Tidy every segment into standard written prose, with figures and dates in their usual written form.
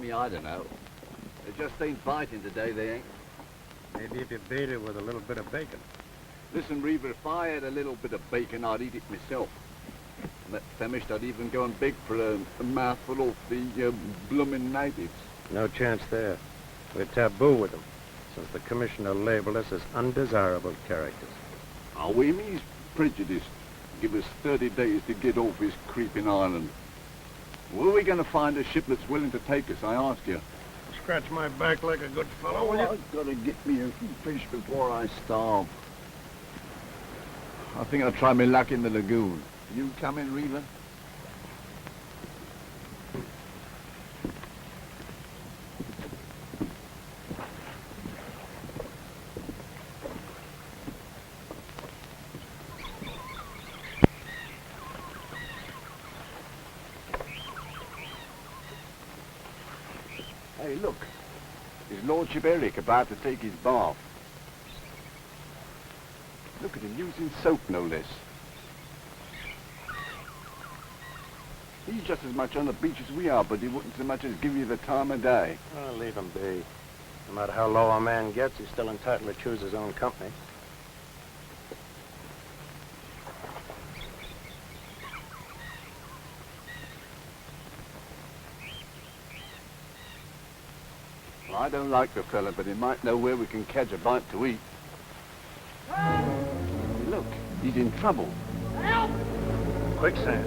me, I don't know. They just ain't biting today, they ain't. Maybe if you bait it with a little bit of bacon. Listen, Reaver, if I had a little bit of bacon, I'd eat it myself. And that famished, I'd even go and beg for a mouthful of the bloomin' natives. No chance there. We're taboo with them, since the commissioner labeled us as undesirable characters. Oh, we mean he's prejudiced. Give us 30 days to get off his creeping island. Where are we going to find a ship that's willing to take us, I ask you? Scratch my back like a good fellow, will you? I've got to get me a fish before I starve. I think I'll try my luck in the lagoon. You coming, Reaver? Hey, look. His Lordship Eric about to take his bath. Look at him using soap, no less. He's just as much on the beach as we are, but he wouldn't so much as give you the time of day. Oh, leave him be. No matter how low a man gets, he's still entitled to choose his own company. Well, I don't like the fella, but he might know where we can catch a bite to eat. Look, he's in trouble. Help! Quicksand.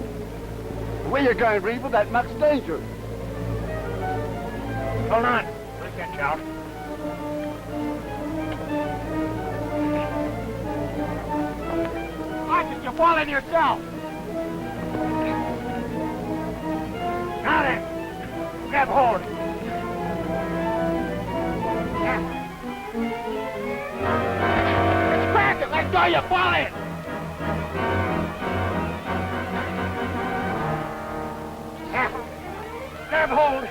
Where you going, Reaver? That muck's dangerous. Hold on. We'll get you out. Watch it, you're falling yourself! Got it! Grab hold! It's cracking! Let go, you're falling! Grab hold!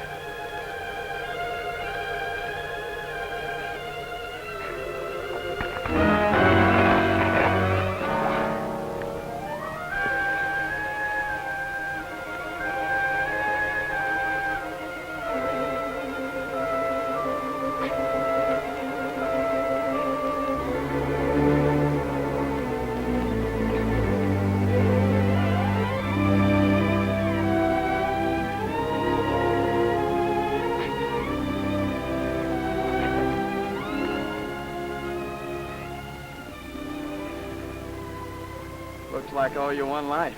Looks like I owe you one life.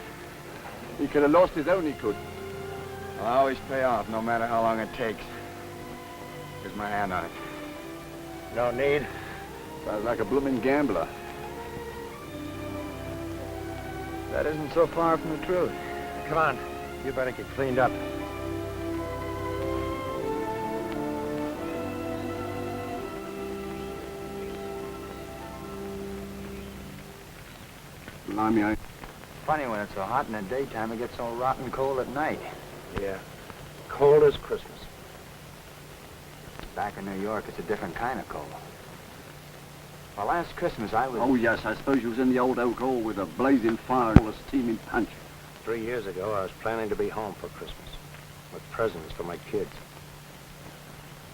He could have lost his own, he could. I'll always pay off, no matter how long it takes. Here's my hand on it. No need. Sounds like a blooming gambler. That isn't so far from the truth. Come on. You better get cleaned up. Blimey, Funny when it's so hot in the daytime, it gets so rotten cold at night. Yeah. Cold as Christmas. Back in New York, it's a different kind of cold. Well, last Christmas I was... Oh, yes, I suppose you was in the old oak hole with a blazing fire and all a steaming punch. 3 years ago, I was planning to be home for Christmas. With presents for my kids.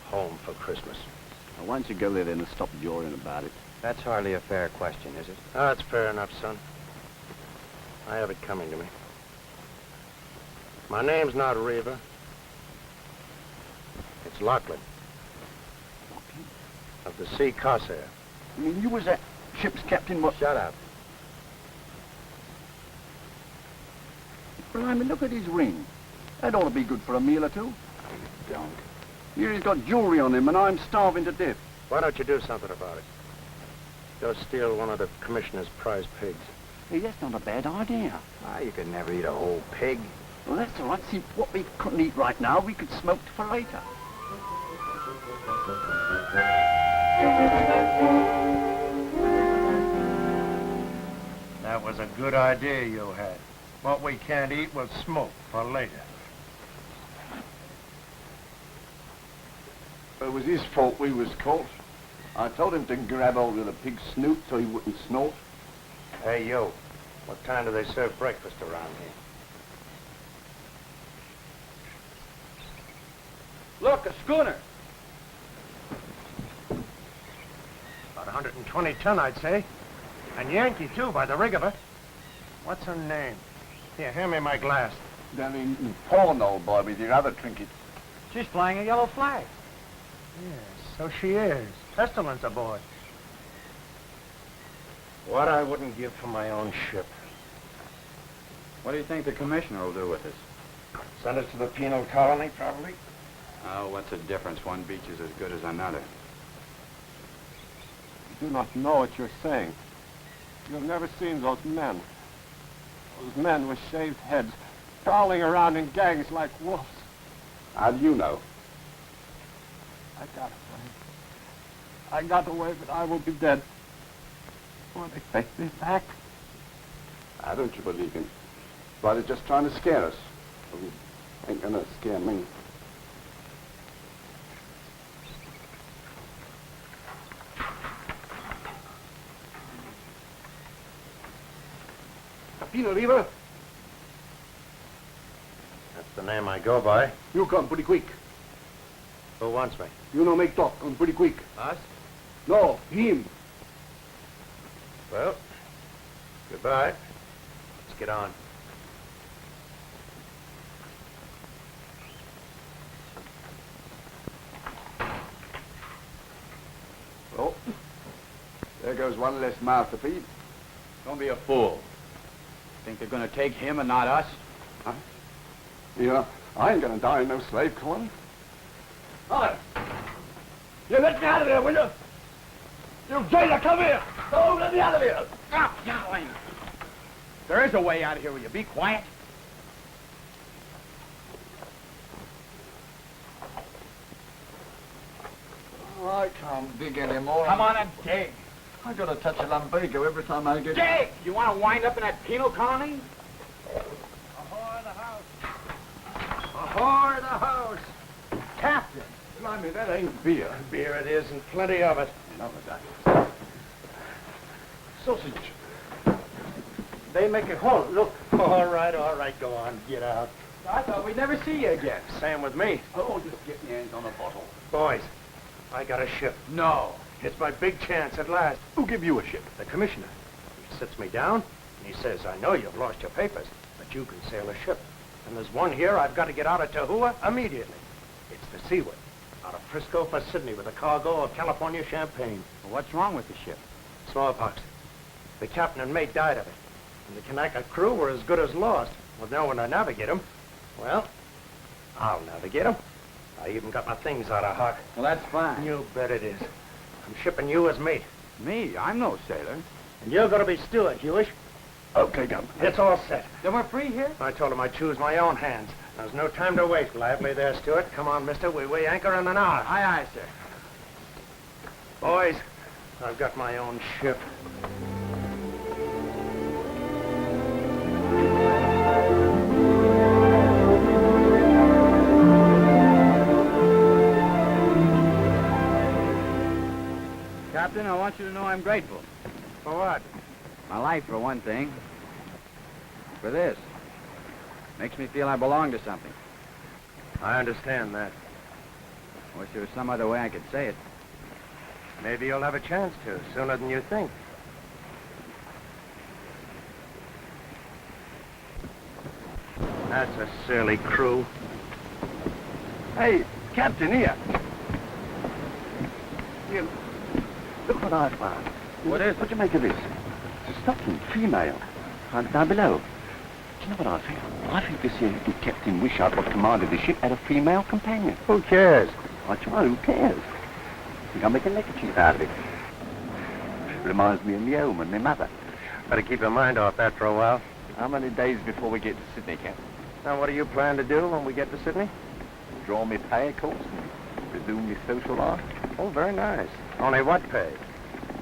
Home for Christmas. Now, why don't you go there then and stop joring about it? That's hardly a fair question, is it? Oh, that's fair enough, son. I have it coming to me. My name's not Reaver. It's Lachlan. Of the Sea Corsair. I mean, you was that ship's captain, what? Shut up. Blimey, look at his ring. That ought to be good for a meal or two. Don't. Here he's got jewelry on him, and I'm starving to death. Why don't you do something about it? Go steal one of the commissioner's prize pigs. Hey, that's not a bad idea. Ah, you could never eat a whole pig. Well, that's all right. See, what we couldn't eat right now, we could smoke for later. That was a good idea you had. What we can't eat, we'll smoke for later. It was his fault we was caught. I told him to grab hold of the pig's snoot so he wouldn't snort. Hey, yo, what time do they serve breakfast around here? Look, a schooner. About 120 ton, I'd say. And Yankee, too, by the rig of it. What's her name? Here, hand me my glass. Down in pawn, old boy, with your other trinkets. She's flying a yellow flag. Yes, so she is. Pestilence aboard. What I wouldn't give for my own ship. What do you think the commissioner will do with us? Send us to the penal colony, probably. Oh, what's the difference? One beach is as good as another. You do not know what you're saying. You have never seen those men. Those men with shaved heads, prowling around in gangs like wolves. How do you know? I got away. I got away, but I will be dead. Won't they take me back? Why don't you believe him? Brother's just trying to scare us. Well, he ain't gonna scare me. Capino River, That's the name I go by. you come pretty quick. Who wants me? You no make talk, come pretty quick. Us? No, him. Well, goodbye. Let's get on. Oh, there goes one less mouth to feed. Don't be a fool. Think they're going to take him and not us? Huh? Yeah, I ain't gonna die in no slave colony. Hi. You let me out of there, will you? You jailer, come here. Oh, let me out of here. Stop yowling! There is a way out of here. Will you be quiet? Oh, I can't dig anymore. Come on and dig. I gotta touch a lumbago every time I get... Dig! You want to wind up in that penal colony? Ahoy the house. Ahoy the house! Captain. Blimey, that ain't beer. Beer it is, and plenty of it. Enough of that. Sausage. They make it halt. Look. All right, go on. Get out. I thought we'd never see you again. Same with me. Oh, just get your hands on the bottle. Boys, I got a ship. No. It's my big chance at last. Who give you a ship? The commissioner. He sits me down, and he says, I know you've lost your papers, but you can sail a ship. And there's one here I've got to get out of Tahua immediately. It's the Seaward, out of Frisco for Sydney with a cargo of California champagne. Well, what's wrong with the ship? Smallpox. The captain and mate died of it. And the Kanaka crew were as good as lost, with no one to navigate them. Well, I'll navigate them. I even got my things out of hock. Well, that's fine. You bet it is. I'm shipping you as mate. Me? I'm no sailor. And you're going to be steward, Hewish. Okay, Gum. It's all set. Then we're free here? I told him I'd choose my own hands. There's no time to waste. Lively there, Stewart. Come on, mister. We weigh anchor in an hour. Aye, aye, sir. Boys, I've got my own ship. Captain, I want you to know I'm grateful. For what? My life, for one thing. For this. Makes me feel I belong to something. I understand that. Wish there was some other way I could say it. Maybe you'll have a chance to, sooner than you think. That's a silly crew. Hey, Captain, here. Here, look what I found. What is it? What do you make of this? It's a stocking, female. Down below. Do you know what I think? I think this here little Captain Wishart, what commanded the ship, had a female companion. Who cares? What's wrong? Who cares? Think I'll make a neckerchief out of it. Reminds me of me home and my mother. Better keep your mind off that for a while. How many days before we get to Sydney, Captain? Now, what do you plan to do when we get to Sydney? Draw me pay, of course, and resume me social life. Oh, very nice. Only what pay?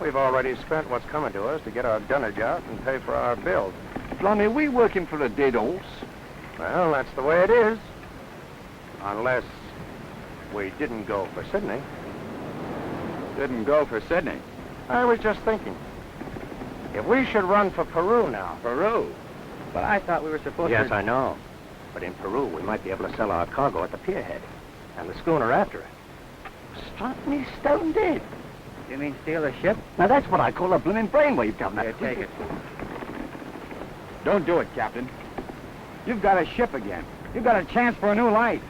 We've already spent what's coming to us to get our dunnage out and pay for our bills. Blimey, we working for a dead horse. Well, that's the way it is. Unless we didn't go for Sydney. Didn't go for Sydney. I was just thinking. If we should run for Peru now. Peru? But I thought we were supposed Yes, to... I know. But in Peru, we might be able to sell our cargo at the pierhead. And the schooner after it. Struck me stone dead. You mean steal a ship? Now that's what I call a blooming brainwave, Governor. Here, take it. Don't do it, Captain. You've got a ship again. You've got a chance for a new life.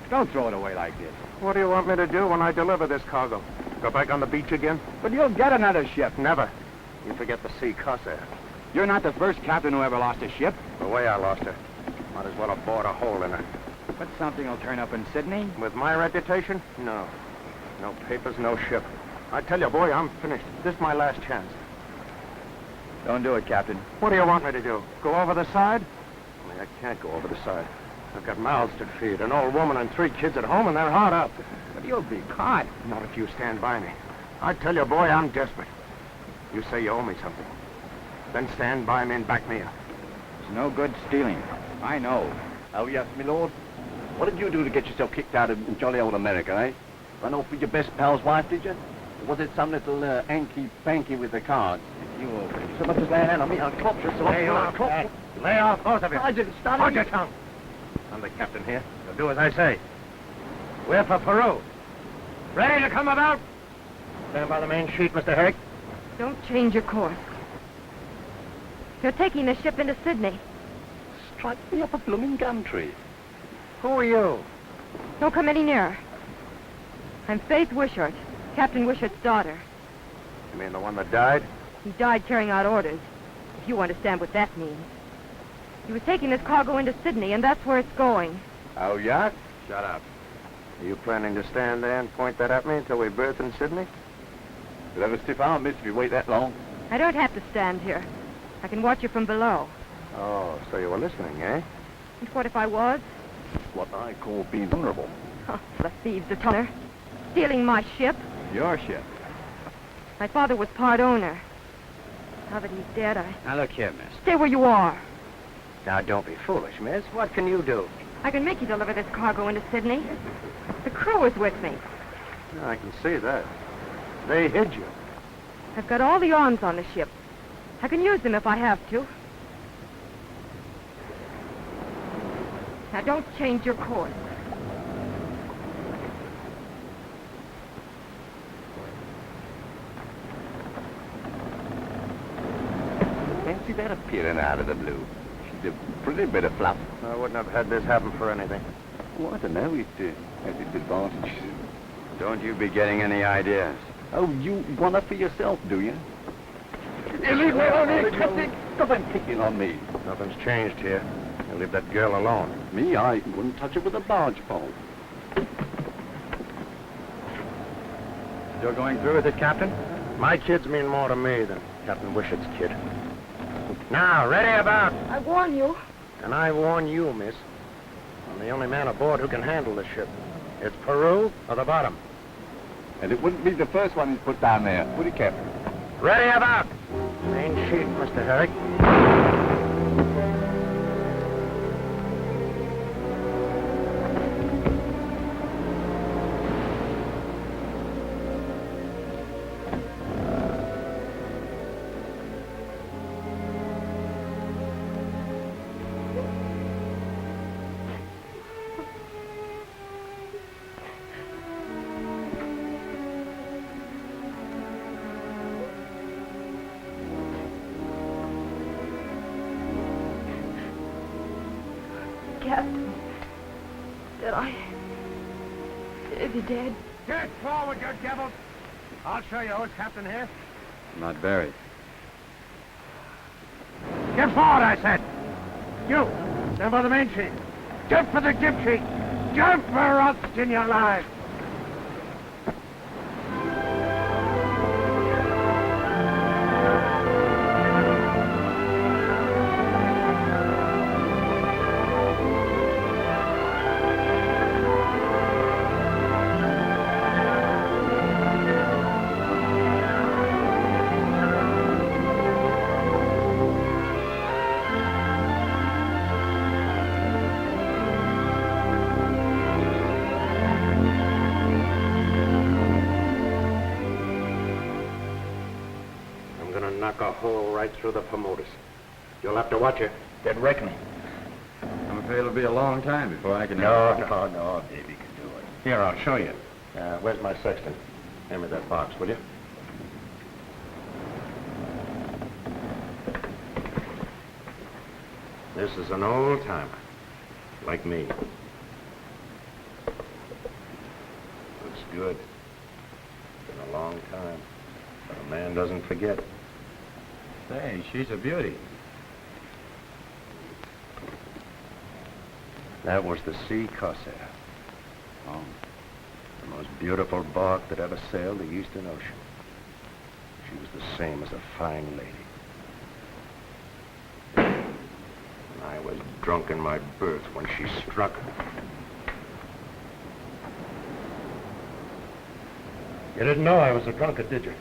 Don't throw it away like this. What do you want me to do when I deliver this cargo? Go back on the beach again? But you'll get another ship. Never. You forget the sea Corsair. You're not the first captain who ever lost a ship. The way I lost her. Might as well have bored a hole in her. But something will turn up in Sydney. With my reputation? No. No papers, no ship. I tell you, boy, I'm finished. This is my last chance. Don't do it, Captain. What do you want me to do? Go over the side? Only I can't go over the side. I've got mouths to feed, an old woman and 3 kids at home, and they're hard up. But you'll be caught. Not if you stand by me. I tell you, boy, I'm desperate. You say you owe me something. Then stand by me and back me up. It's no good stealing. I know. Oh, yes, my lord. What did you do to get yourself kicked out of jolly old America, eh? Run off with your best pal's wife, did you? Or was it some little hanky-panky with the cards? You open. So much as lay a hand on me, I'll clop you. So Lay off, Dad. Lay off, both of you. I didn't study. Hold your tongue. I'm the captain here. So do as I say. We're for Peru. Ready to come about? Stand by the main sheet, Mr. Herrick. Don't change your course. You're taking the ship into Sydney. Strike me up a blooming gum tree. Who are you? Don't come any nearer. I'm Faith Wishart, Captain Wishart's daughter. You mean the one that died? He died carrying out orders, if you understand what that means. He was taking this cargo into Sydney, and that's where it's going. Oh, yeah? Shut up. Are you planning to stand there and point that at me until we berth in Sydney? You'll have a stiff arm, miss, if you wait that long. I don't have to stand here. I can watch you from below. Oh, so you were listening, eh? And what if I was? What I call being vulnerable. Oh, the thieves are tonner. Stealing my ship. Your ship. My father was part owner. Now that he's dead, Now look here, miss. Stay where you are. Now, don't be foolish, miss. What can you do? I can make you deliver this cargo into Sydney. The crew is with me. I can see that. They hid you. I've got all the arms on the ship. I can use them if I have to. Now, don't change your course. Fancy that appearing out of the blue. She's a pretty bit of fluff. I wouldn't have had this happen for anything. Well, I don't know. It has its advantages. Don't you be getting any ideas. Oh, you want her for yourself, do you? You leave me alone, Captain. Stop and picking on me. Nothing's changed here. You leave that girl alone. Me, I wouldn't touch her with a barge pole. You're going through with it, Captain? My kids mean more to me than Captain Wishart's kid. Now, ready about. I warn you. And I warn you, miss. I'm the only man aboard who can handle this ship. It's Peru or the bottom. And it wouldn't be the first one he's put down there, would he, Captain? Ready about. Main sheet, Mr. Herrick. Captain. Is he dead? Get forward, you devils! I'll show you who's captain here. Not buried. Get forward, I said! You, stand by the main sheet. Jump for the jib sheet! Jump or rust in your lives! Knock a hole right through the promoters. You'll have to watch it. Dead reckoning. I'm afraid it'll be a long time before I can... No, Davy can do it. Here, I'll show you. Where's my sextant? Hand me that box, will you? This is an old timer, like me. Looks good. Been a long time, but a man doesn't forget. Say, she's a beauty. That was the Sea Corsair. Oh. The most beautiful bark that ever sailed the Eastern Ocean. She was the same as a fine lady. And I was drunk in my berth when she struck. You didn't know I was a drunkard, did you?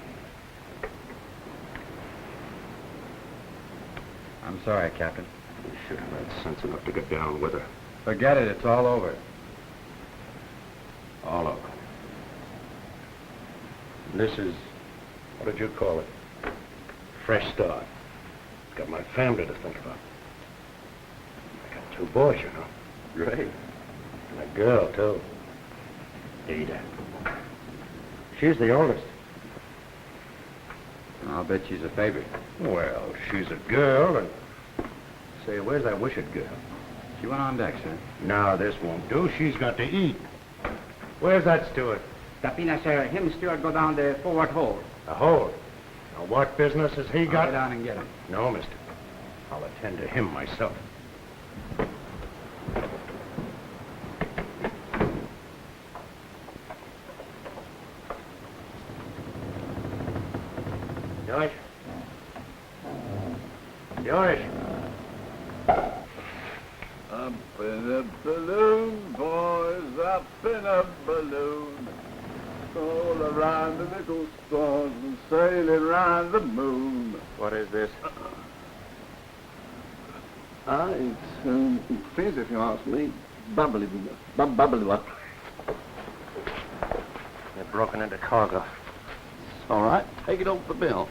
I'm sorry, Captain. You should have had sense enough to get down with her. Forget it. It's all over. All over. This is, what did you call it? Fresh start. Got my family to think about. I got 2 boys, you know. Great. And a girl, too. Ada. She's the oldest. I'll bet she's a favorite. Well, she's a girl, and... Say, where's that wishing girl? She went on deck, sir. No, this won't do. She's got to eat. Where's that steward? Tapina, sir. Him steward go down the forward hold. The hold. Now, what business has he I'll got? go down and get him. No, mister. I'll attend to him myself. George? George? Up in a balloon, boys, up in a balloon. All around the little stars and sailing round the moon. What is this? It's fizz, if you ask me. Bubbly what? They've broken into cargo. All right, take it off the bill.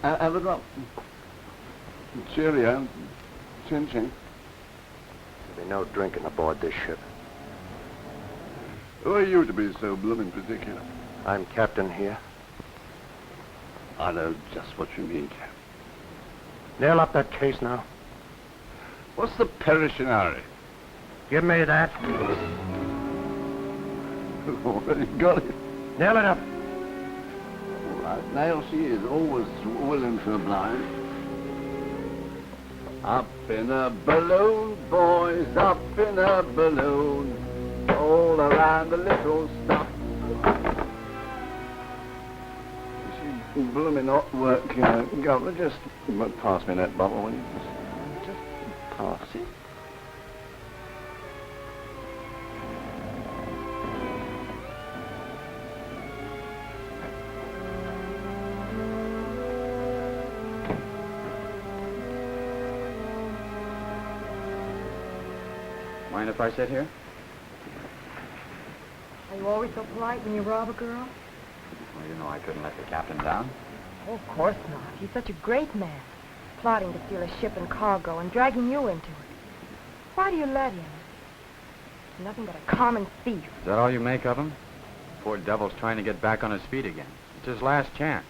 Have a drop. Cheerio. Chin chin. There'll be no drinking aboard this ship. Who are you to be so blooming particular? I'm captain here. I know just what you mean, Cap. Nail up that case now. What's the perishionary? Give me that. Already got it. Nail it up. All right, now she is always willing to oblige. Up in a balloon, boys, up in a balloon. All around the little stuff. She's blooming hot work, Governor. Just pass me that bottle, will you? Just pass it. Mind if I sit here? Are you always so polite when you rob a girl? Well, you know I couldn't let the captain down. Oh, of course not. He's such a great man, plotting to steal a ship and cargo and dragging you into it. Why do you let him? He's nothing but a common thief. Is that all you make of him? Poor devil's trying to get back on his feet again. It's his last chance.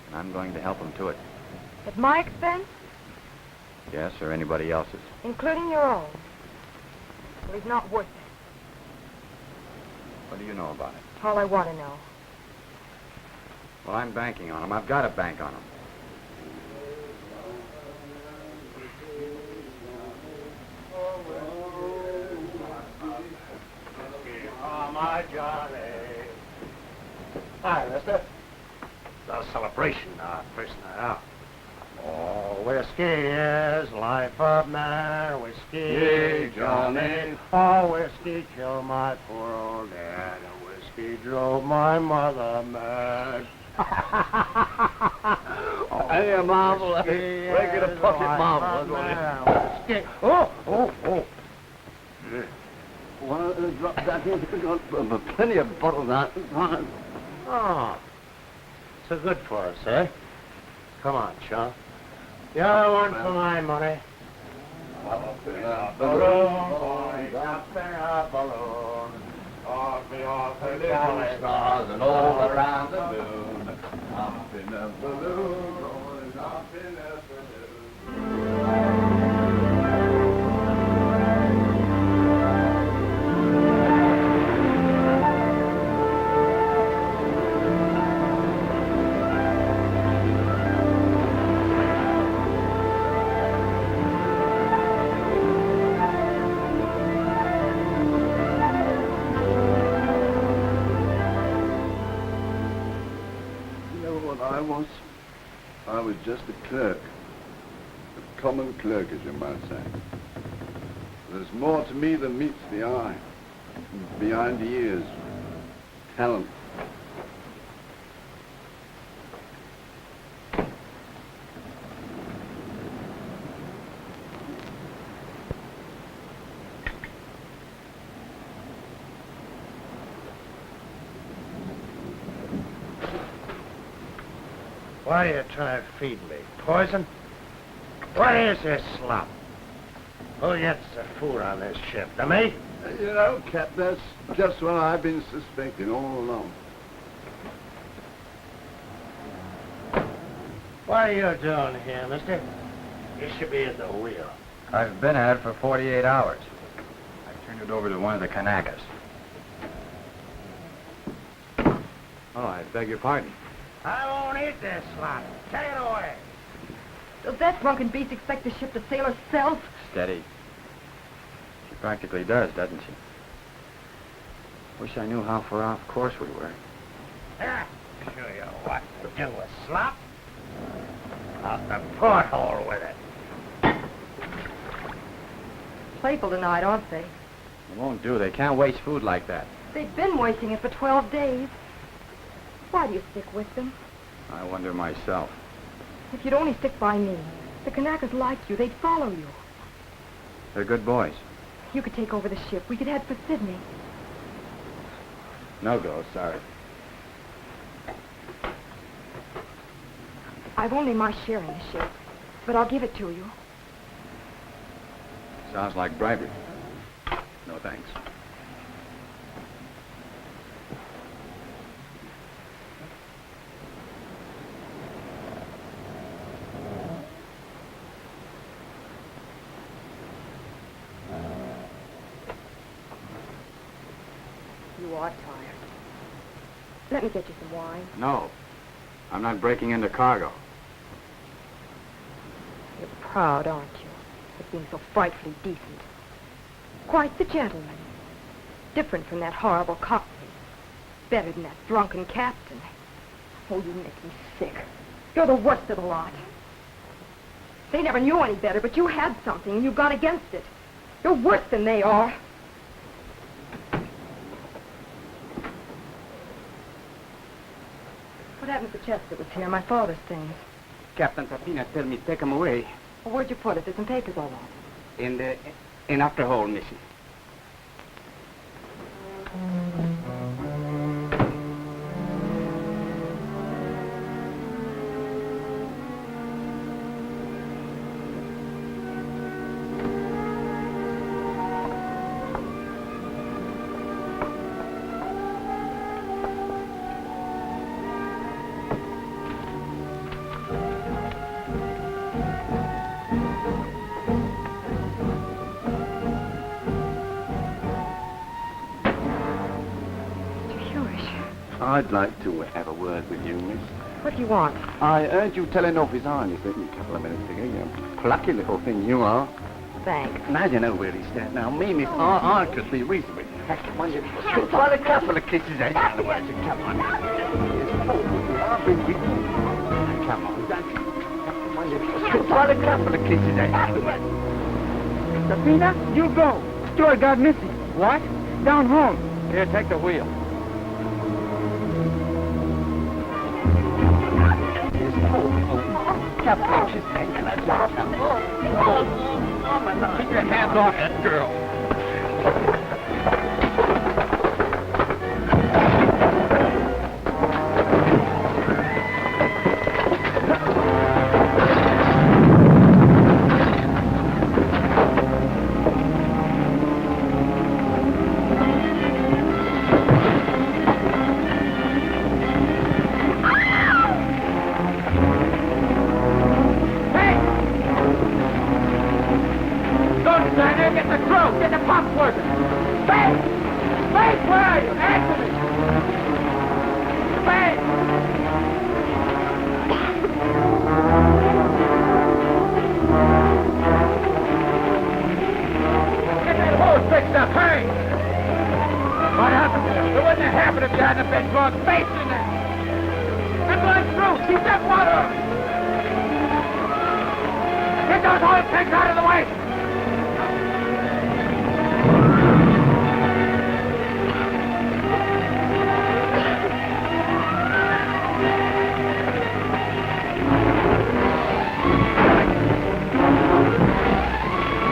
And I'm going to help him to it. At my expense, Yes, or anybody else's. including your own. Well, he's not worth it. What do you know about it? All I want to know. Well, I'm banking on him. I've got to bank on him. Oh, my Johnny. Hi, mister. It's our celebration, our first night out. Oh, whiskey is life of man. Whiskey, Yea, Johnny. Oh, whiskey killed my poor old dad. And whiskey drove my mother mad. Hey, a marvel. Break it a pocket marvel. Whiskey. Oh. Well, drop that in. We've got plenty of bottles out. Oh, so good for us, eh? Come on, Sean. You're one for my money. Up in a balloon, boys, up in a balloon. All off me off the Little dolly. stars and all around the moon. Up in a balloon, going up in a balloon. I was just a clerk, a common clerk, as you might say. There's more to me than meets the eye, behind the ears, talent. What are you trying to feed me? Poison? What is this slop? Who gets the food on this ship? The me? You know, Cap, that's just what I've been suspecting all along. What are you doing here, mister? You should be at the wheel. I've been at it for 48 hours. I turned it over to one of the Kanakas. Oh, I beg your pardon. I won't eat this slop. Take it away. Does that drunken beast expect the ship to sail herself? Steady. She practically does, doesn't she? Wish I knew how far off course we were. Ah, show you what to do with slop. Out the porthole with it. Playful tonight, aren't they? It won't do. They can't waste food like that. They've been wasting it for 12 days. Why do you stick with them? I wonder myself. If you'd only stick by me, the Kanakas like you. They'd follow you. They're good boys. You could take over the ship. We could head for Sydney. No go, sorry. I've only my share in the ship, but I'll give it to you. Sounds like bribery. No thanks. You are tired. Let me get you some wine. No. I'm not breaking into cargo. You're proud, aren't you, of being so frightfully decent? Quite the gentleman. Different from that horrible cockney. Better than that drunken captain. Oh, you make me sick. You're the worst of the lot. They never knew any better, but you had something, and you've gone against it. You're worse than they are. What happened to the chest that was here? My father's things. Captain Tapina tell me take them away. Well, where'd you put it? There's some papers all over. In after hole, missy. I'd like to have a word with you, miss. What do you want? I heard you telling off his harness, didn't you, a couple of minutes ago? You plucky little thing you are. Thanks. Now you know where he's at. Now, me, miss, I could be reasonably. Try a couple of kisses, eh? Come on. I've been with you. Come on. Try a couple of kisses, eh? Tapina, you go. Stuart got missing. What? Down home. Here, take the wheel. Keep your hands off that girl. here, get the throat, get the pumps working. Space! Space, where are you? Answer me! Space! Get that hose fixed up, hurry! What happened there? It wouldn't have happened if you hadn't been throwing space in there. I'm going through. Keep that water on. Get those oil tanks out of the way.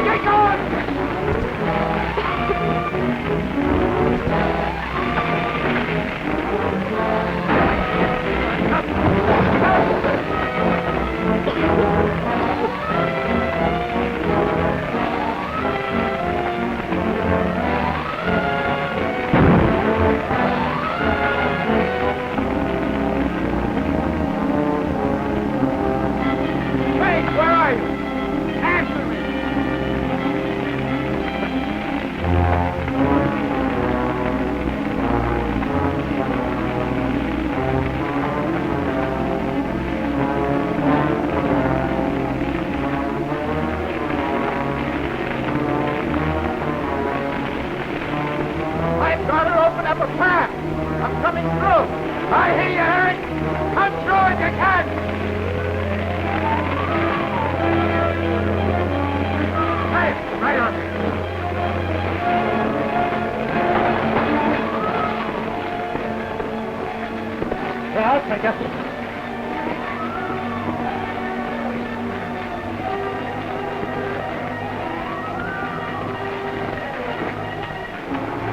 Get going.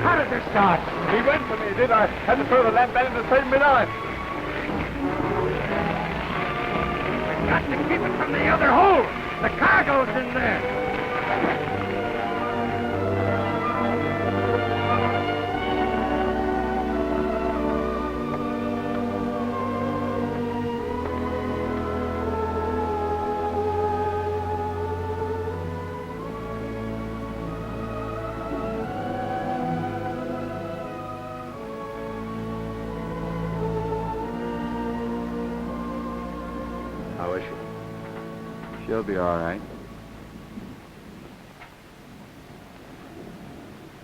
How did this start? He went for me, did I? Had to throw the lamp back in to save me life. We've got to keep it from the other hole. The cargo's in there. How is she? She'll be all right.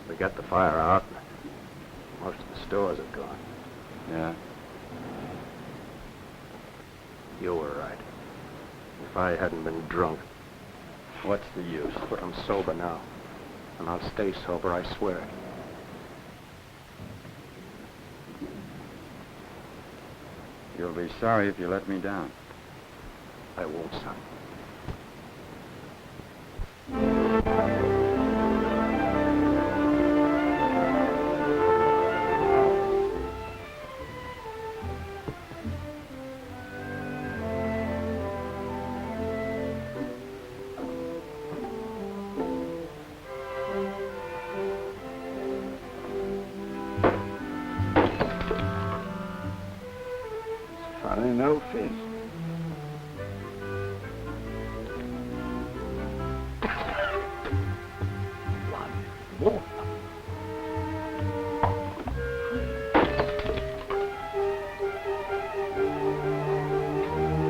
We got the fire out. Most of the stores are gone. Yeah. You were right. If I hadn't been drunk. What's the use? But I'm sober now. And I'll stay sober, I swear. You'll be sorry if you let me down. I won't, son. Funny, no fish. Water.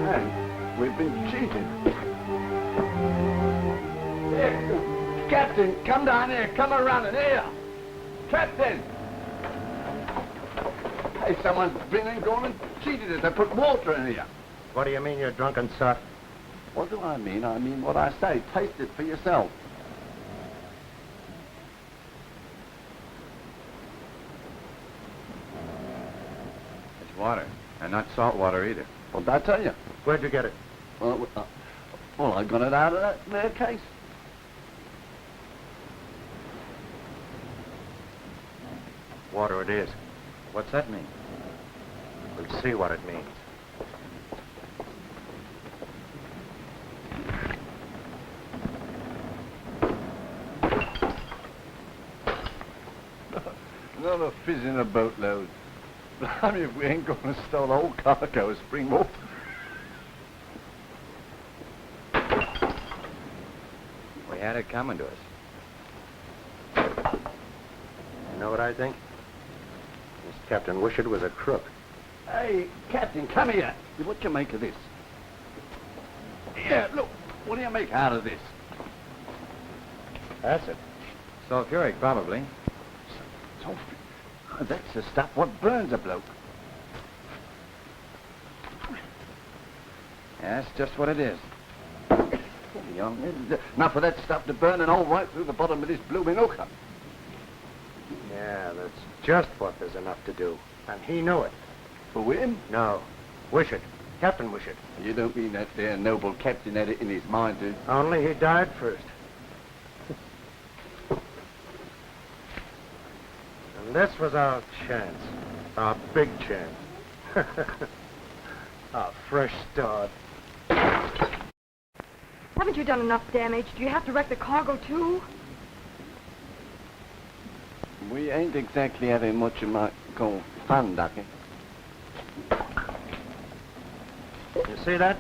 And we've been cheated. Here, Captain, come down here. Come around in here. Captain! Hey, someone's been and gone and cheated us. They put water in here. What do you mean, you drunken sot? What do I mean? I mean what I say. Taste it for yourself. It's water, and not salt water either. What did I tell you? Where'd you get it? Well, I got it out of that there case. Water it is. What's that mean? We'll see what it means. Another fizz in a boatload. Blimey, if we ain't going to stow the whole cargo of spring water. We had it coming to us. You know what I think? This Captain Wishart was a crook. Hey, Captain, come here. What you make of this? Yeah, look. What do you make out of this? Acid. Sulfuric, probably. Oh, that's the stuff what burns a bloke. Yeah, that's just what it is. Enough of that stuff to burn and all right through the bottom of this blooming hooker. Yeah, that's just what there's enough to do. And he knew it. For him? No. Wishart. Captain Wishart. You don't mean that there noble captain had it in his mind, do you? Only he died first. And this was our chance. Our big chance. Our fresh start. Haven't you done enough damage? Do you have to wreck the cargo, too? We ain't exactly having much of my call fun, Ducky. You see that?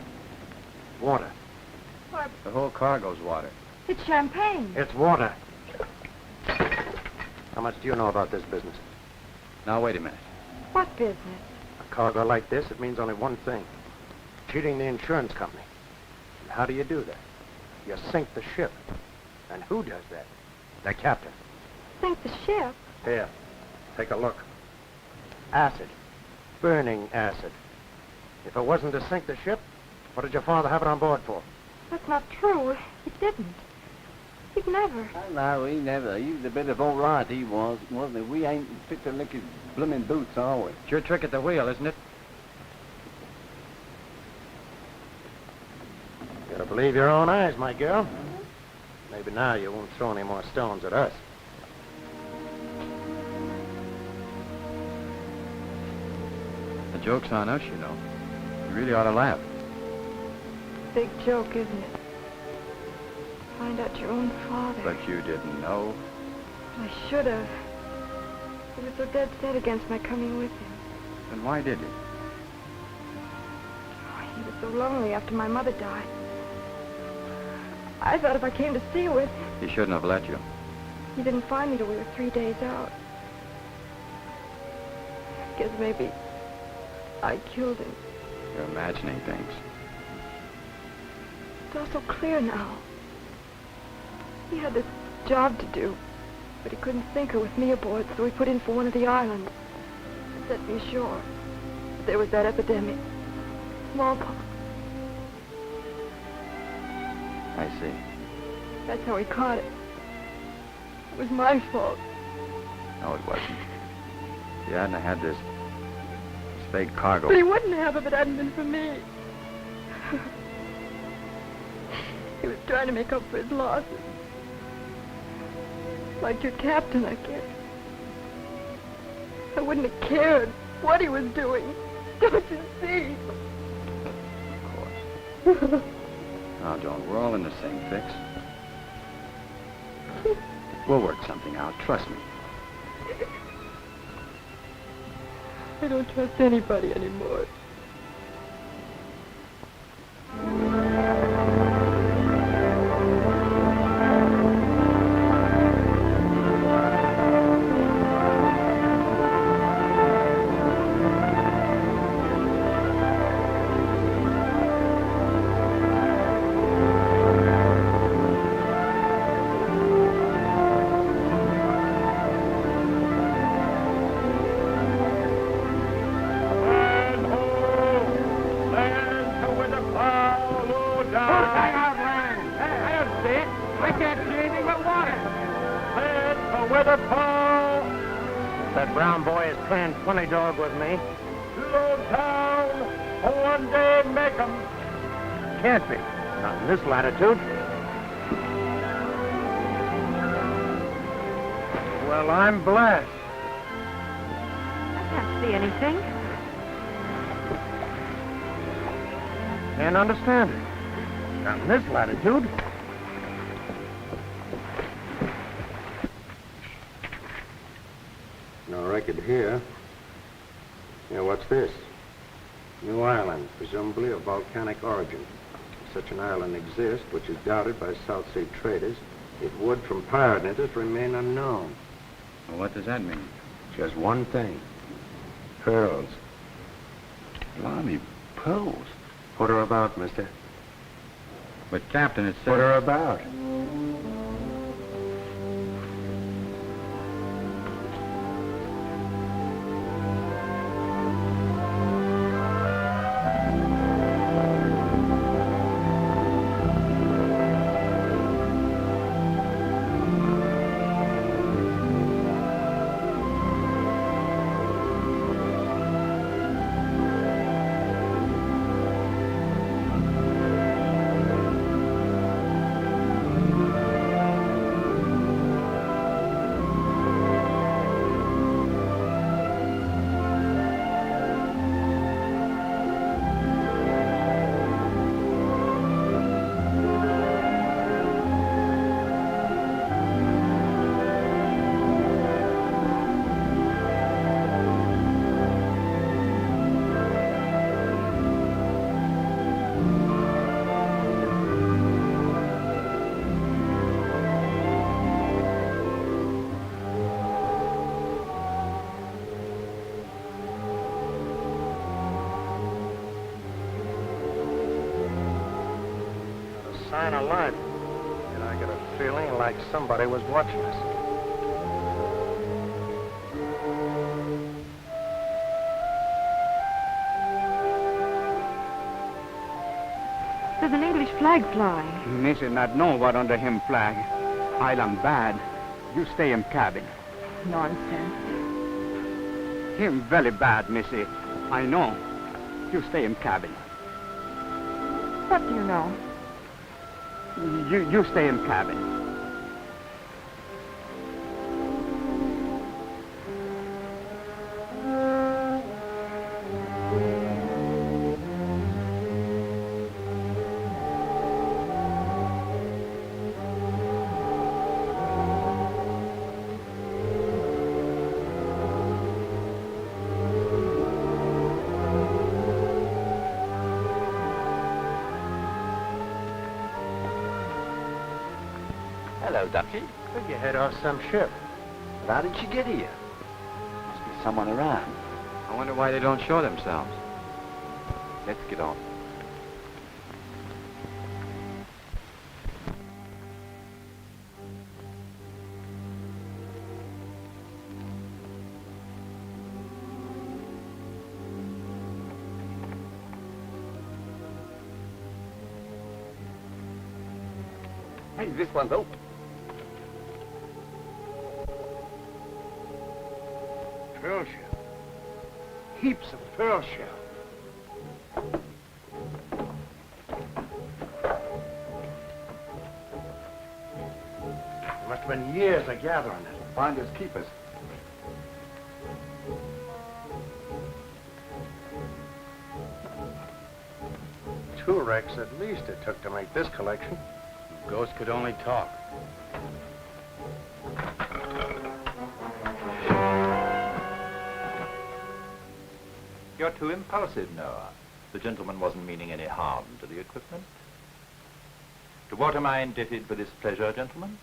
Water. What? The whole cargo's water. It's champagne. It's water. How much do you know about this business? Now, wait a minute. What business? A cargo like this, it means only one thing. Cheating the insurance company. And how do you do that? You sink the ship. And who does that? The captain. Sink the ship? Here, take a look. Acid. Burning acid. If it wasn't to sink the ship, what did your father have it on board for? That's not true. He didn't. He'd never. No, he never. He was a bit of all right, he was, wasn't he? We ain't fit to lick his blooming boots, are we? It's your trick at the wheel, isn't it? You gotta believe your own eyes, my girl. Maybe now you won't throw any more stones at us. The joke's on us, you know. You really ought to laugh. Big joke, isn't it? Find out your own father. But you didn't know. I should have. He was so dead set against my coming with him. Then why did you? Oh, he was so lonely after my mother died. I thought if I came to see with him... He shouldn't have let you. He didn't find me till we were 3 days out. Guess maybe I killed him. You're imagining things. It's all so clear now. He had this job to do, but he couldn't sink her with me aboard, so he put in for one of the islands and set me ashore. But there was that epidemic. Smallpox. I see. That's how he caught it. It was my fault. No, it wasn't. If you hadn't had this fake cargo... But he wouldn't have if it hadn't been for me. He was trying to make up for his losses. Like your captain, I guess. I wouldn't have cared what he was doing. Don't you see? Of course. Now, Joan, we're all in the same fix. We'll work something out, trust me. I don't trust anybody anymore. That brown boy is playing funny dog with me. Slow down. One day make 'em. Can't be. Not in this latitude. Well, I'm blessed. I can't see anything. Can't understand it. Not in this latitude. No record here. Yeah, what's this? New island, presumably of volcanic origin. If such an island exists, which is doubted by South Sea traders, it would, from pirate interest, remain unknown. Well, what does that mean? Just one thing. Pearls. Blimey, pearls. What are about, mister? But, Captain, it says... What are about? Sign of life. And I got a feeling like somebody was watching us. There's an English flag flying. Missy not know what under him flag. Island bad. You stay in cabin. Nonsense. Him very bad, Missy. I know. You stay in cabin. What do you know? You stay in cabin. Hello, Ducky. Could you head off some ship? But how did you get here? Must be someone around. I wonder why they don't show themselves. Let's get on. Hey, this one's open. Pearl shell. Heaps of pearl shell. Must have been years of gathering it. Finders keepers. Two wrecks at least it took to make this collection. Ghosts could only talk. You're too impulsive, Noah. The gentleman wasn't meaning any harm to the equipment. To what am I indebted for this pleasure, gentlemen?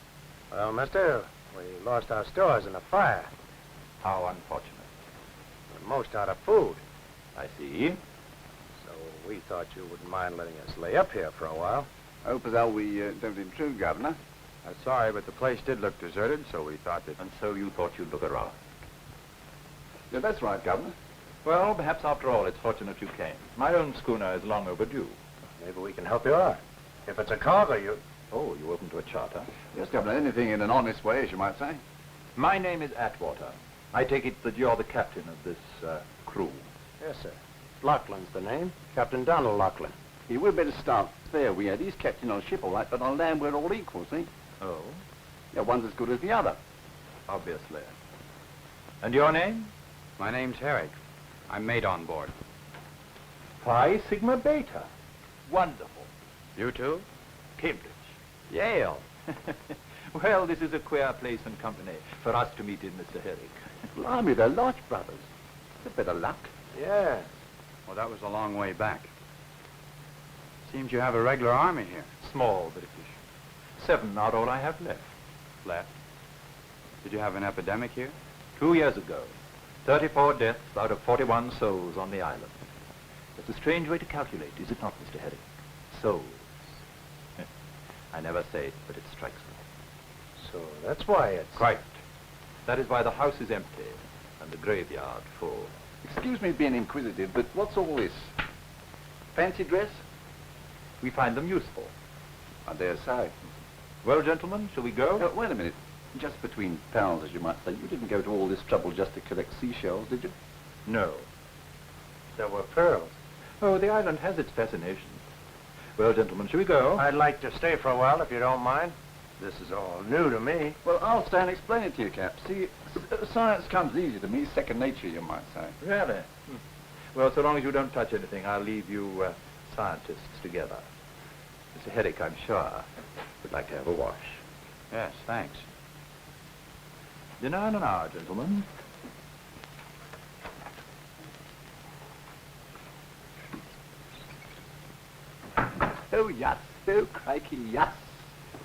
Well, mister, we lost our stores in a fire. How unfortunate. We're most out of food. I see. So we thought you wouldn't mind letting us lay up here for a while. I hope as how we don't intrude, Governor. Sorry, but the place did look deserted, so we thought that... And so you thought you'd look around. Yeah, that's right, Governor. Well, perhaps after all, it's fortunate you came. My own schooner is long overdue. Maybe we can help you out. If it's a cargo, you... Oh, you open to a charter? Yes, Governor, anything in an honest way, as you might say. My name is Atwater. I take it that you're the captain of this crew. Yes, sir. Laughlin's the name. Captain Donald Laughlin. Yeah, we'd better start there. He's captain on ship, all right, but on land we're all equal, see? Oh? Yeah, one's as good as the other. Obviously. And your name? My name's Herrick. I'm mate on board. Phi Sigma Beta. Wonderful. You too? Cambridge. Yale. Well, this is a queer place and company for us to meet in, Mr. Herrick. Blimey, they're Lodge brothers. It's a bit of luck. Yeah. Well, that was a long way back. Seems you have a regular army here. Small, but efficient. 7 are all I have left. Left? Did you have an epidemic here? 2 years ago, 34 deaths out of 41 souls on the island. It's a strange way to calculate, is it not, Mr. Herrick? Souls. I never say it, but it strikes me. So that's why it's... Quite. That is why the house is empty and the graveyard full. Excuse me being inquisitive, but what's all this? Fancy dress? We find them useful. I dare say. Well, gentlemen, shall we go? Wait a minute. Just between pals, as you might say, you didn't go to all this trouble just to collect seashells, did you? No. There were pearls. Oh, the island has its fascinations. Well, gentlemen, shall we go? I'd like to stay for a while, if you don't mind. This is all new to me. Well, I'll stay and explain it to you, Cap. See, science comes easy to me, second nature, you might say. Really? Well, so long as you don't touch anything, I'll leave you scientists together. Mr. Herrick, I'm sure, would like to have a wash. Yes, thanks. Dinner in an hour, gentlemen. Oh, yes. Oh, crikey, yes.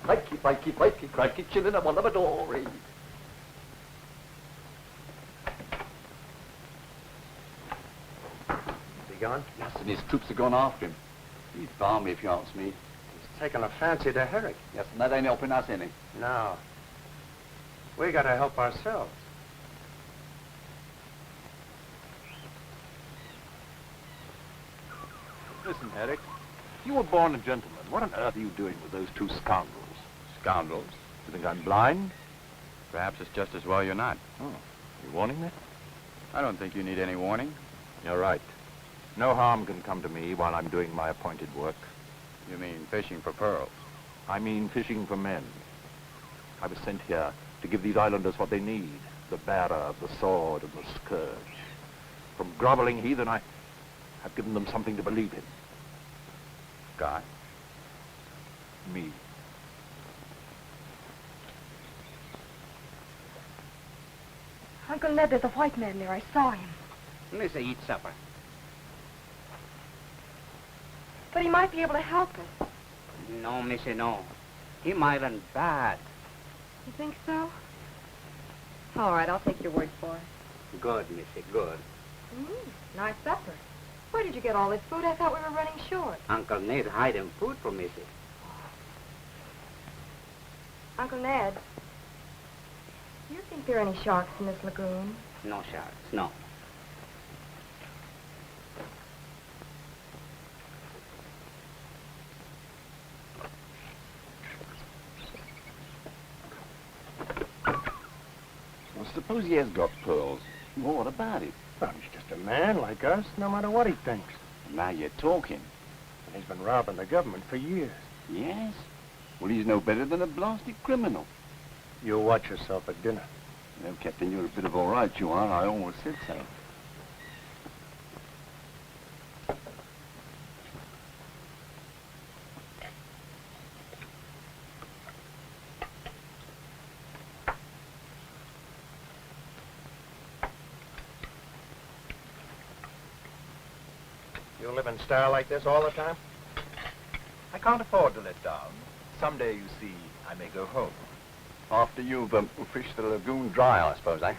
Crikey, crikey, crikey, crikey, chillin' a one of a dory. Is he gone? Yes, and his troops are gone after him. He's balmy, if you ask me. He's taken a fancy to Herrick. Yes, and that ain't helping us any. No. We gotta help ourselves. Listen, Herrick, you were born a gentleman. What on earth are you doing with those two scoundrels? Scoundrels? You think I'm blind? Perhaps it's just as well you're not. Oh, you warning me? I don't think you need any warning. You're right. No harm can come to me while I'm doing my appointed work. You mean fishing for pearls? I mean fishing for men. I was sent here to give these islanders what they need, the bearer of the sword and the scourge. From groveling heathen, I've given them something to believe in. God? Me. Uncle Ned, there's a white man there. I saw him. Missy, eat supper. But he might be able to help us. No, Missy, no. He might bad. You think so? All right, I'll take your word for it. Good, Missy, good. Nice supper. Where did you get all this food? I thought we were running short. Uncle Ned hiding food from Missy. Uncle Ned, do you think there are any sharks in this lagoon? No sharks, no. Well, suppose he has got pearls. Well, what about it? Well, he's just a man like us, no matter what he thinks. Now you're talking. And he's been robbing the government for years. Yes? Well, he's no better than a blasted criminal. You watch yourself at dinner. Well, Captain, you're a bit of all right, you are. I always said so. You live in style like this all the time? I can't afford to let down. Someday, you see, I may go home. After you've fished the lagoon dry, I suppose, eh?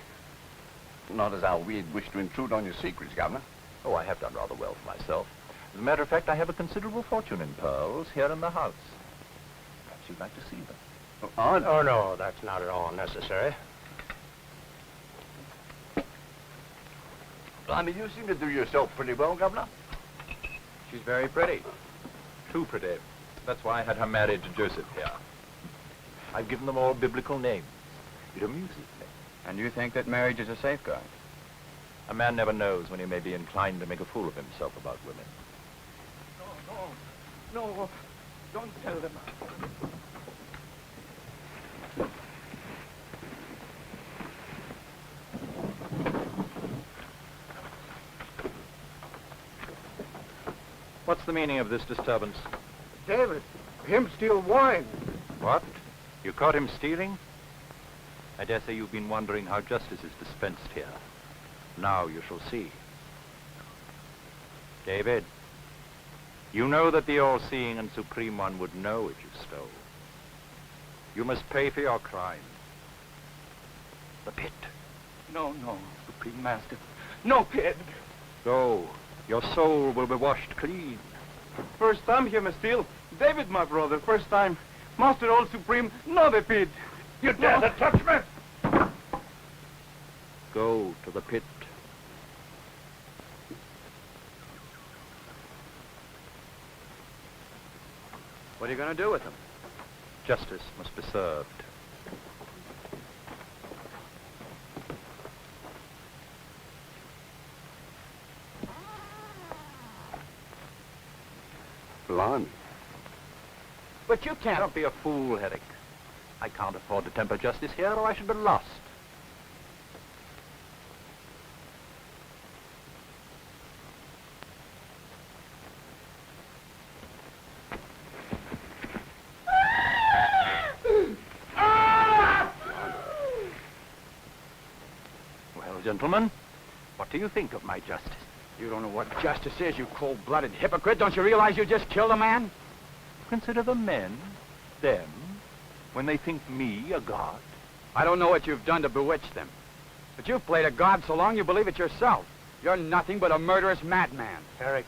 Not as how we'd wish to intrude on your secrets, Governor. Oh, I have done rather well for myself. As a matter of fact, I have a considerable fortune in pearls here in the house. Perhaps you'd like to see them. Oh, no, that's not at all necessary. I mean, you seem to do yourself pretty well, Governor. She's very pretty. Too pretty. That's why I had her married to Joseph here. I've given them all biblical names. It amuses me. And you think that marriage is a safeguard? A man never knows when he may be inclined to make a fool of himself about women. No, don't tell them. What's the meaning of this disturbance? David, him steal wine. What? You caught him stealing? I dare say you've been wondering how justice is dispensed here. Now you shall see. David, you know that the all-seeing and supreme one would know if you stole. You must pay for your crime. The pit. No, Supreme Master. No pit. Go. Your soul will be washed clean. First time here, Steele. David, my brother, first time. Master Old Supreme, no the pit. You dare to touch me? Go to the pit. What are you going to do with him? Justice must be served. Blimey. But you can't. Don't be a fool, Herrick. I can't afford to temper justice here, or I should be lost. Well, gentlemen, what do you think of my justice? You don't know what justice is, you cold-blooded hypocrite. Don't you realize you just killed a man? Consider the men, them, when they think me a god. I don't know what you've done to bewitch them. But you've played a god so long you believe it yourself. You're nothing but a murderous madman. Herrick,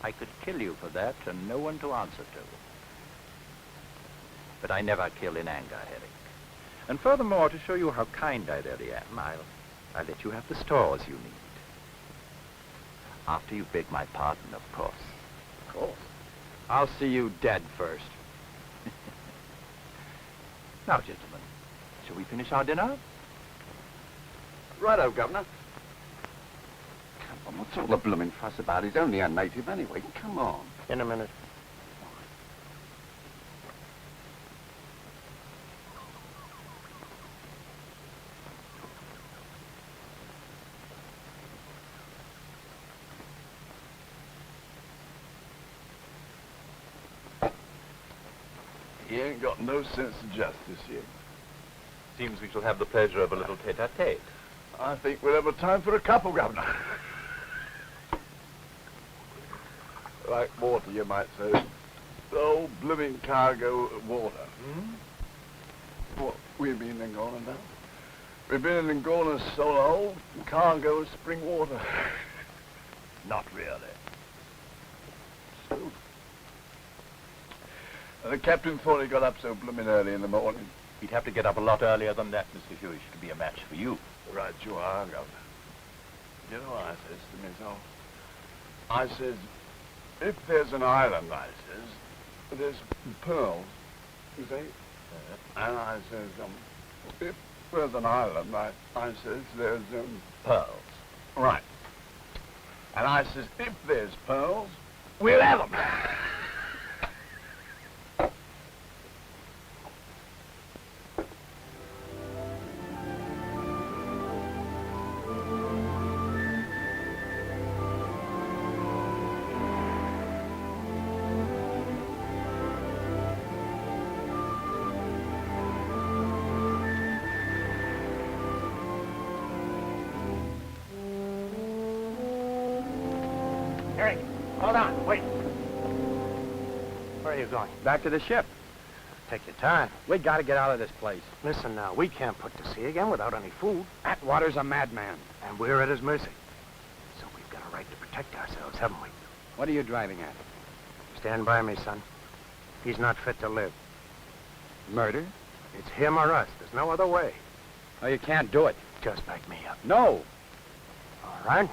I could kill you for that and no one to answer to. But I never kill in anger, Herrick. And furthermore, to show you how kind I really am, I'll let you have the stores you need. After you beg my pardon, of course. Of course. I'll see you dead first. Now, gentlemen, shall we finish our dinner? Righto, Governor. Come on, what's all the blooming fuss about? He's only a native anyway. Come on. In a minute. He ain't got no sense of justice yet. Seems we shall have the pleasure of a little tete-a-tete. I think we'll have a time for a couple, Governor. Like water, you might say. The old blooming cargo of water. What, we've been in Angola now? We've been in Angola so old, cargo of spring water. Not really. So, the captain thought he got up so blooming early in the morning. He'd have to get up a lot earlier than that, Mr. Hewish, to be a match for you. Right you are, Governor. You know what I says to myself? I says, if there's an island, I says, there's pearls, you see? And I says, if there's an island, I says, there's, Pearls. right. And I says, if there's pearls, we'll have them. Eric, hold on, wait. Where are you going? Back to the ship. Take your time. We gotta get out of this place. Listen now, we can't put to sea again without any food. Atwater's a madman. And we're at his mercy. So we've got a right to protect ourselves, haven't we? What are you driving at? Stand by me, son. He's not fit to live. Murder? It's him or us. There's no other way. Oh, you can't do it. Just back me up. No. All right?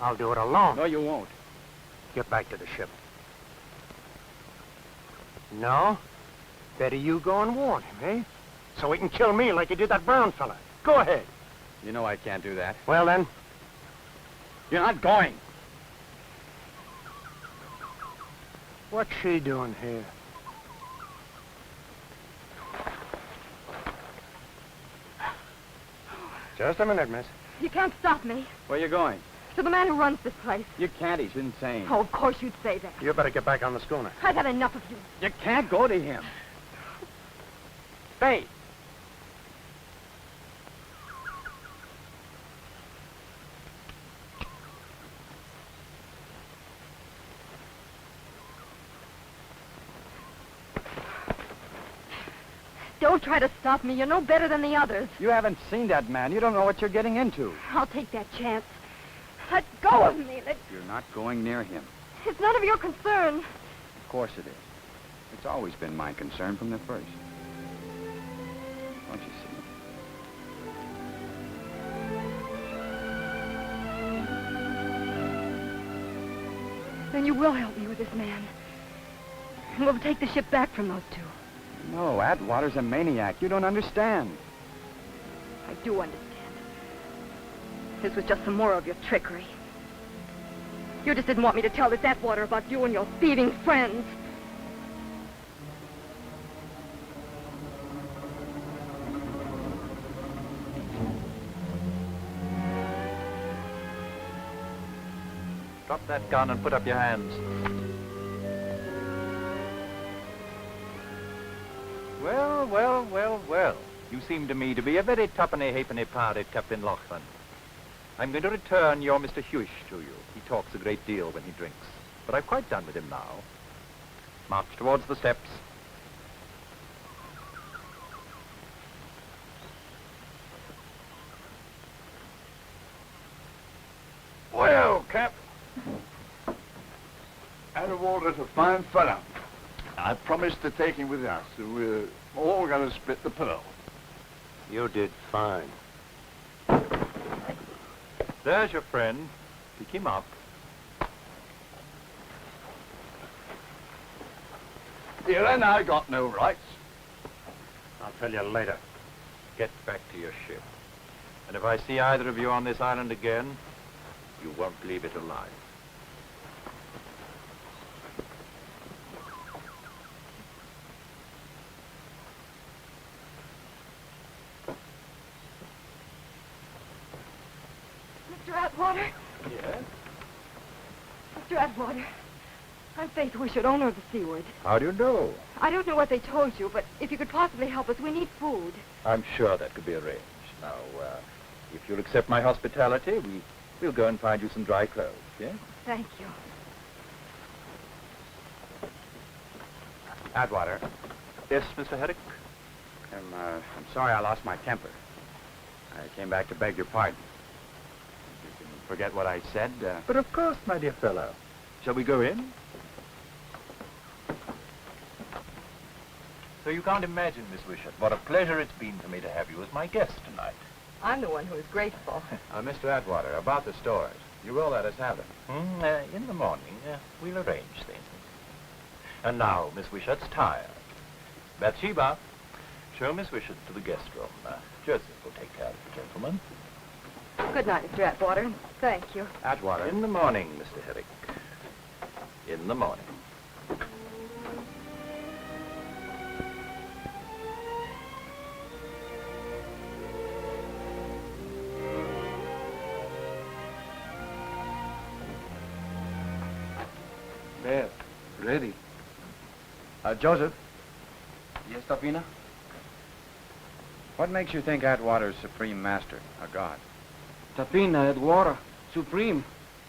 I'll do it alone. No, you won't. Get back to the ship. No? Better you go and warn him, eh? So he can kill me like he did that Brown fella. Go ahead. You know I can't do that. Well, then, You're not going. what's she doing here? Just a minute, miss. You can't stop me. Where are you going? To the man who runs this place. You can't. He's insane. Oh, of course you'd say that. You better get back on the schooner. I've had enough of you. You can't go to him. Stay. Don't try to stop me. You're no better than the others. You haven't seen that man. You don't know what you're getting into. I'll take that chance. Let go of me. You're not going near him. It's none of your concern. Of course it is. It's always been my concern from the first. Don't you see? Then you will help me with this man. And we'll take the ship back from those two. No, Atwater's a maniac. You don't understand. I do understand. This was just some more of your trickery. You just didn't want me to tell this Atwater about you and your thieving friends. Drop that gun and put up your hands. Well, well, well, well. You seem to me to be a very tuppenny halfpenny party, Captain Lochlan. I'm going to return your Mr. Hewish to you. He talks a great deal when he drinks. But I've quite done with him now. March towards the steps. Well, Cap. Atwater's a fine fellow. I promised to take him with us, so we're all going to split the pearl. You did fine. There's your friend. Pick him up. Here and I got no rights. I'll tell you later. Get back to your ship. And if I see either of you on this island again, you won't leave it alive. Mr. Atwater? Yes? Mr. Atwater, I'm Faith Wishart, owner of the Seaward. How do you know? I don't know what they told you, but if you could possibly help us, we need food. I'm sure that could be arranged. Now, if you'll accept my hospitality, we'll go and find you some dry clothes, yes? Thank you. Atwater, Yes, Mr. Herrick? I'm sorry I lost my temper. I came back to beg your pardon. You can forget what I said. But of course, my dear fellow. Shall we go in? So you can't imagine, Miss Wishart, what a pleasure it's been for me to have you as my guest tonight. I'm the one who is grateful. Mr. Atwater, about the stores. You will let us have them. In the morning, we'll arrange things. And now, Miss Wishart's tired. Bathsheba, show Miss Wishart to the guest room. Joseph will take care of the gentleman. Good night, Mr. Atwater. Thank you. Atwater. In the morning, Mr. Herrick. In the morning. There, ready. Joseph, Yes, Tafina? what makes you think Atwater's supreme master, a god? Tapina, Atwater, supreme,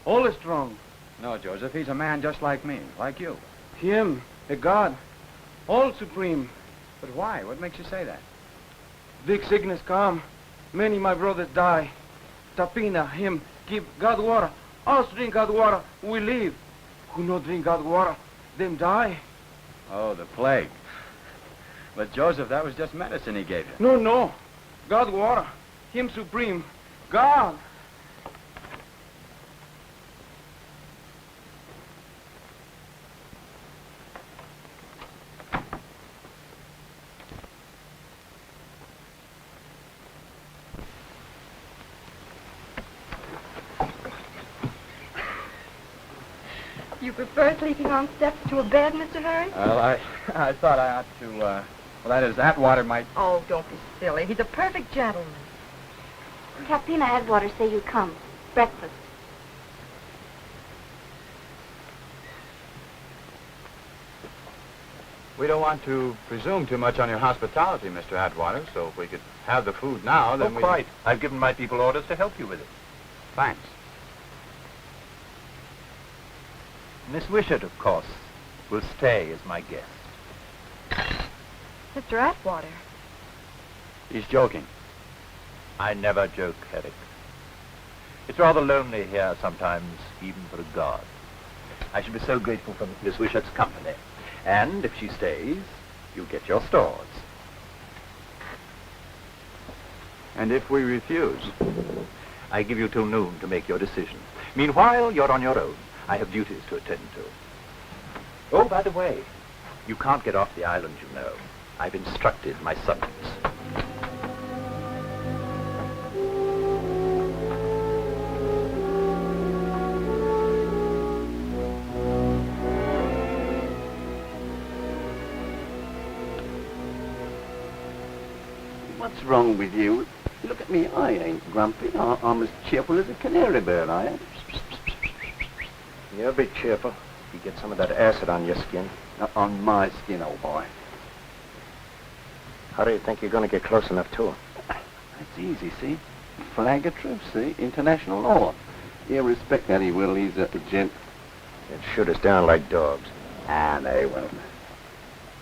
all strong. No, Joseph, he's a man just like me, like you. Him, a god, all supreme. But why? What makes you say that? Big sickness come, many my brothers die. Tapina, him, give God water. Us drink God water, we live. Who not drink God water, them die. Oh, the plague. But, Joseph, that was just medicine he gave you. No, no, God water, him supreme, God. You prefer sleeping on steps to a bed, Mr. Harry? Well, I thought I ought to, well, that is, Atwater might... Oh, don't be silly. He's a perfect gentleman. Captain Atwater say you come. Breakfast. We don't want to presume too much on your hospitality, Mr. Atwater, so if we could have the food now, then Oh, quite. I've given my people orders to help you with it. Thanks. Miss Wishart, of course, will stay as my guest. Mr. Atwater, He's joking. I never joke, Herrick. It's rather lonely here sometimes, even for a god. I should be so grateful for Miss Wishart's company. And if she stays, you get your stores. And if we refuse? I give you till noon to make your decision. Meanwhile, you're on your own. I have duties to attend to. Oh, by the way, you can't get off the island, you know. I've instructed my subjects. What's wrong with you? Look at me, I ain't grumpy. I'm as cheerful as a canary bird, I am. You're a bit cheerful. You get some of that acid on your skin. On my skin, old boy. How do you think you're going to get close enough to her? That's easy, see? Flag of truce, see? International law. He'll respect that, he will. He's a gent. They'll shoot us down like dogs. Ah, they won't.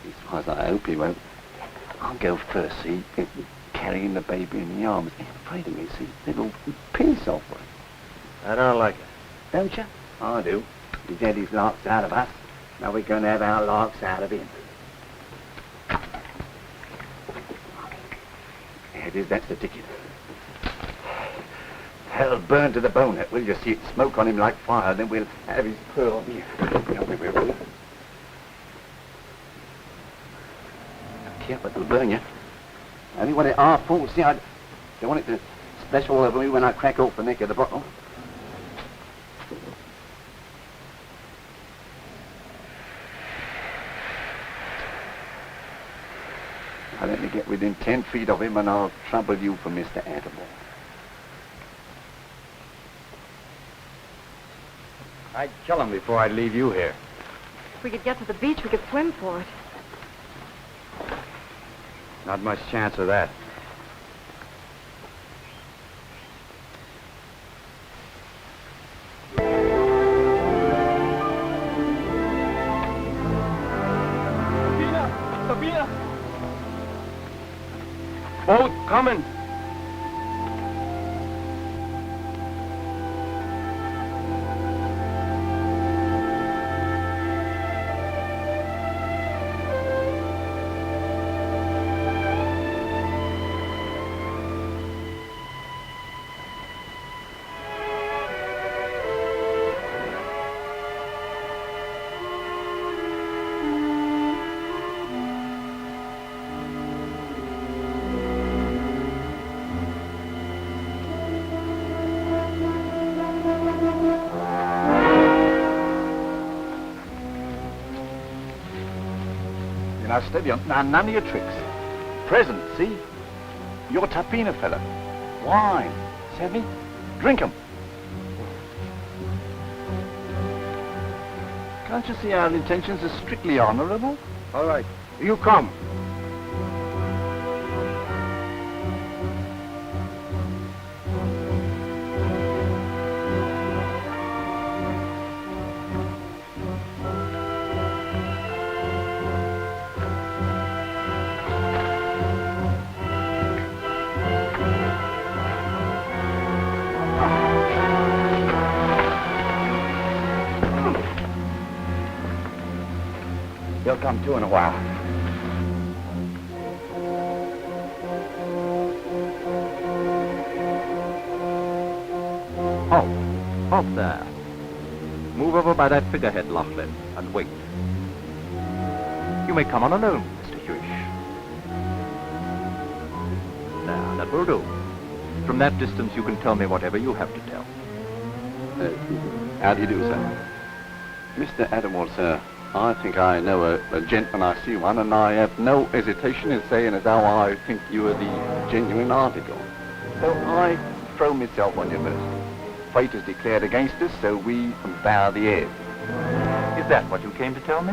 As far as I hope he won't. I'll go first, see? Carrying the baby in the arms. He's afraid of me, see? Little peace offering. I don't like it. Don't you? I do. He's had his larks out of us. Now we're going to have our larks out of him. There it is, that's the ticket. Hell, burn to the bone. We'll just see it smoke on him like fire, then we'll have his pearl on here. Careful, it'll burn you. I only want it half full. See, I don't want it to splash all over me when I crack off the neck of the bottle. Now let me get within 10 feet of him and I'll trouble you for Mr. Attaboy. I'd kill him before I'd leave you here. If we could get to the beach, we could swim for it. Not much chance of that. Sabina! Boat coming! Now steady on. Now none of your tricks. Present, see? You're Tapina fella. Wine. Savvy? Drink 'em. Can't you see our intentions are strictly honourable? All right, you come. He'll come to in a while. Halt there. Move over by that figurehead, Lachlan, and wait. You may come on alone, Mr. Hewish. Now, that will do. From that distance, you can tell me whatever you have to tell. How do you do, sir? Mr. Attaboy, sir. I think I know a gent when I see one, and I have no hesitation in saying as how I think you are the genuine article. So I throw myself on your mercy. Fate is declared against us, so we bow the head. Is that what you came to tell me?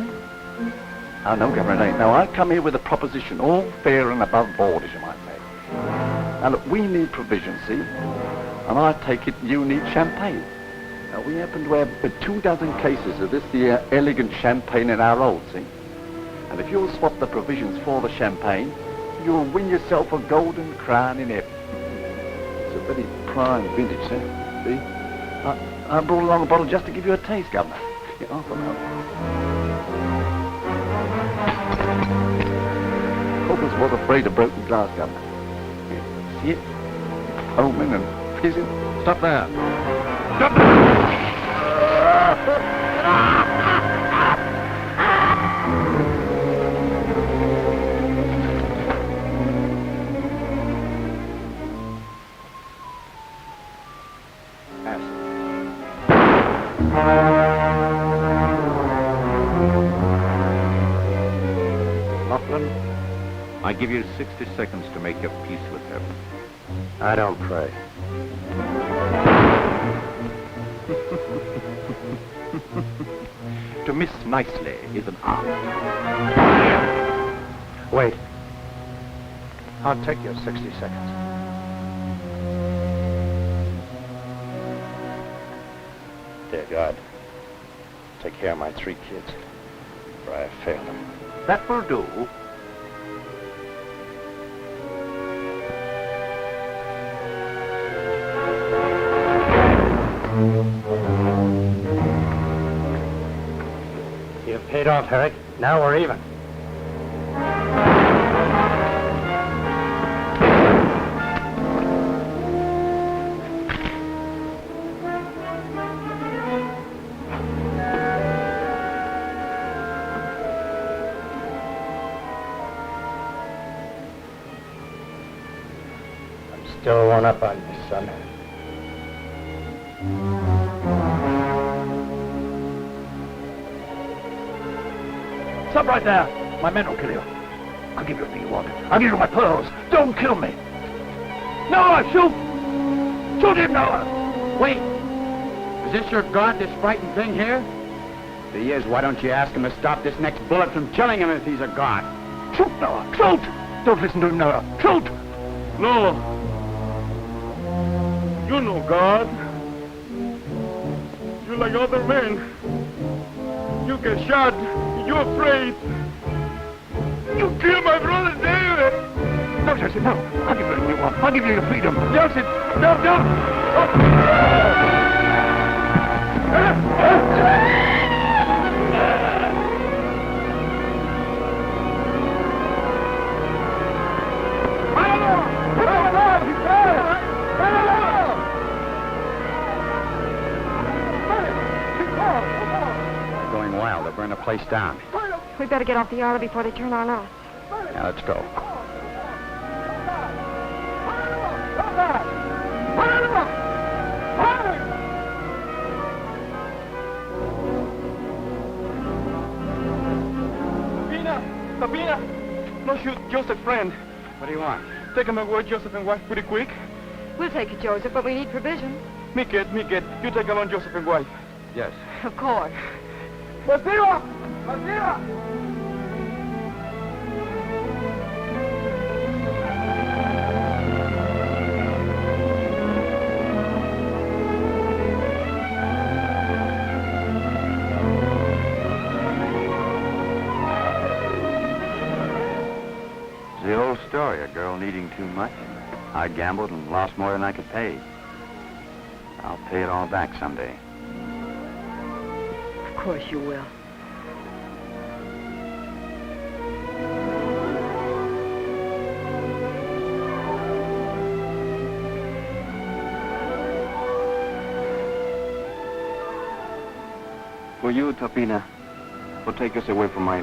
Oh, no, Governor, it ain't. No, I come here with a proposition, all fair and above board, as you might say. Now, look, we need provisions, see? And I take it you need champagne. Now, we happen to have 24 cases of this here elegant champagne in our hold, see? And if you'll swap the provisions for the champagne, you'll win yourself a golden crown in heaven. It's a very prime vintage, sir. See? I brought along a bottle just to give you a taste, Governor. Yeah, half an hour. Coppers was afraid of broken glass, Governor. Yeah, see it? Foaming and fizzing. Stop there. Stop there! I give you 60 seconds to make your peace with heaven. I don't pray. To miss nicely is an art. Wait. I'll take your 60 seconds. Dear God, take care of my 3 kids, for I have failed them. That will do. You've paid off, Herrick. Now we're even. I'm still one up on you, son. Stop right there. My men will kill you. I'll give you everything you want. I'll give you my pearls. Don't kill me. Noah, shoot! Shoot him, Noah! Wait! Is this your god, this frightened thing here? If he is, why don't you ask him to stop this next bullet from killing him if he's a god? Shoot, Noah! Shoot! Don't listen to him, Noah. Shoot! No. You know God. You like other men. You get shot. You're afraid. You killed my brother David. No, Joseph, no. I'll give you everything you want. I'll give you your freedom. Joseph, no, no! Going wild. They'll burn the place down. We better get off the island before they turn on us. Now, let's go. Sabina! No, shoot, Joseph's friend. What do you want? Take him away, Joseph and wife, pretty quick. We'll take it, Joseph, but we need provisions. Me kid. You take along Joseph and wife. Yes. Of course. Basira! Basira! The old story, a girl needing too much. I gambled and lost more than I could pay. I'll pay it all back someday. Of course you will. For you, Tapina, will take us away from my